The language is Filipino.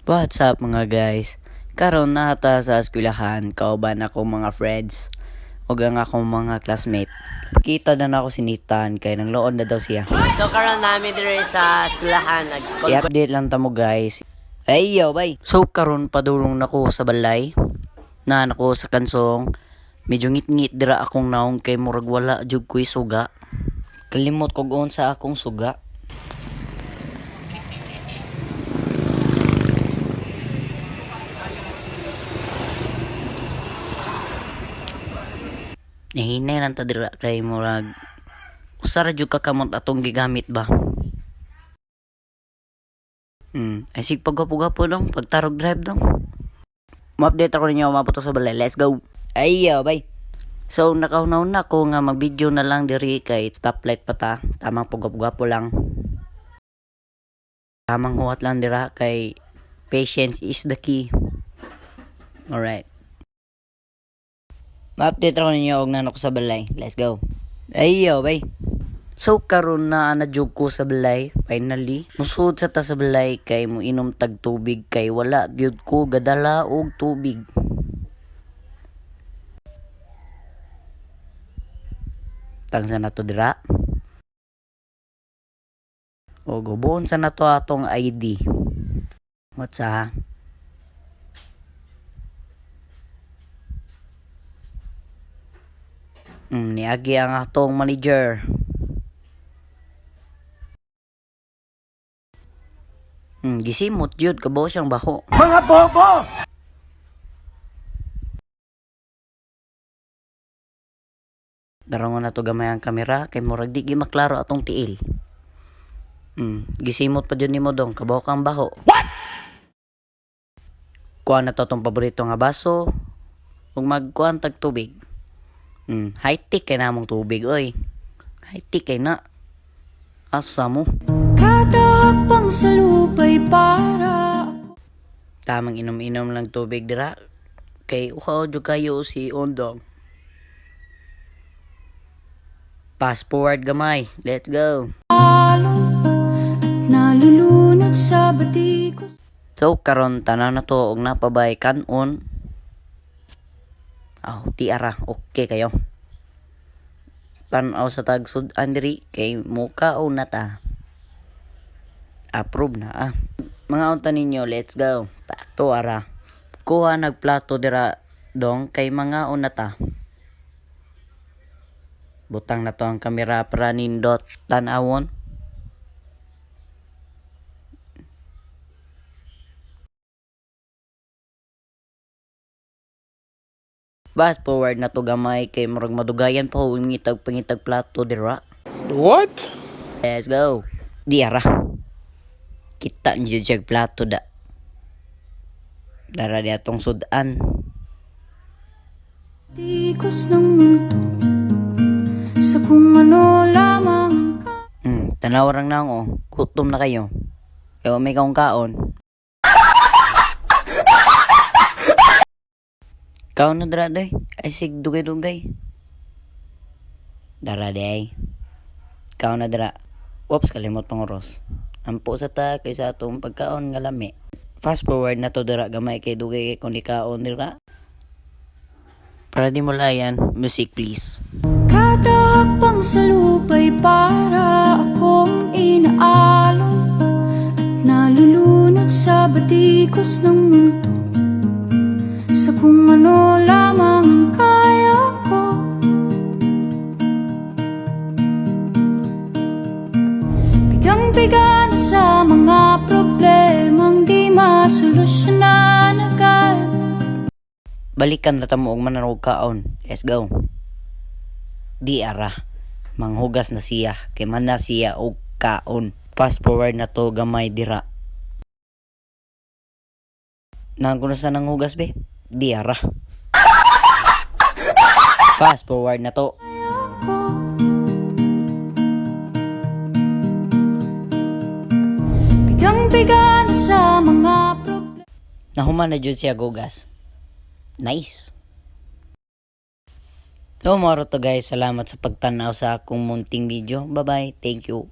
What's up mga guys? Karon nata sa eskwelahan kauban ako mga friends ug ang akong mga classmate. Kita na ako si Nathan kay nang loon na daw siya. So karon namin dire sa eskwelahan nag-school I-update lang ta mo guys. Ay yo bay. So karon padulong nako sa balay. Na nako sa kansong. Medyo ngit-ngit dira akong naong kay murag wala jud ko'y suga. Kalimot ko goon sa akong suga. Nahinay lang ta dira kay murag usara jud ka kamot atong gigamit ba. Ay sig paggapo-gapo dong, pagtarog drive dong. Mo-update ako ninyo maputo sa balay. Let's go. Ayo, bye. So nakaunaw na ko nga mag-video na lang diri kay stoplight pa ta. Tamang paggapo-gapo lang. Tamang huwat lang dira kay patience is the key. Alright. Ma-update ako ninyo og nanok sa balay. Let's go. Ayo, bye. So karon na jug ko sa balay finally. Musud sa ta sa balay kay mo inom tag tubig kay wala gyud ko gadala og tubig. Tangsa na to dira. O gubon sa nato atong ID. What's ha? Niagi ang atong manager. Gisimot jud kabaw siyang baho. Mga bobo! Darangon na to gamay ang kamera kay murag di gi maklaro atong tiil. Gisimot pa jud nimo dong kabaw kang baho. What? Kuha na to tong paborito nga baso ug magkuhan tag tubig. High-tech kay namong tubig oy. High-tech kay na. Asa mo? Kada hakbang sa lupay para Tamang inom-inom lang tubig dira. Kay uhaw jud kayo si Ondong. Fast forward gamay. Let's go. alon at nalulunod sa batikos. So karon tanaw na to og napabay kanon. Tiara, okay kayo. Tanaw sa tagsud andiri kay muka o nata. Approve na Mga unta ninyo, let's go. Takto ara. Kuha nagplato dira dong kay mga unata. Butang na to ang kamera para nindot tan-awon. Fast forward na to gamay kay murag madugayan pa ho ngitag pangitag plato dira. What? Let's go. Diara. Kita niyo siya plato da. Dara di atong sudan. Batikos ng mundo sa kung ano lamang ka. Tanaw rang nang Kutom na kayo. Kaya may kaong kaon. Kaon na dara day. Ay sig dugay-dugay. Dara day. Kaon na dara. Oops, kalimot pang oros. Ampo sa ta kaysa atong pagkaon nga lami. Fast forward na to dara gamay kay dugay kung di kaon dira. Para di mo layan, music please. Kada hakbang sa lupay para akong inaalon at nalulunod sa batikos ng mundo sa kung ano lamang ang kaya ko. Bigang-biga na sa mga problemang di masolusyonan agad. Balikan na tamo og manarog kaon. Let's go. Di ara. Manghugas na siya. Kay man na siya og kaon. Fast forward na to gamay dira. Nang kuno sa nanghugas be? Di ara. Fast forward na to. Bigang-biga na sa mga problema. Nahuman na jud siya gugas. Nice. So maro to guys, salamat sa pagtanaw sa akong munting video. Bye bye, thank you.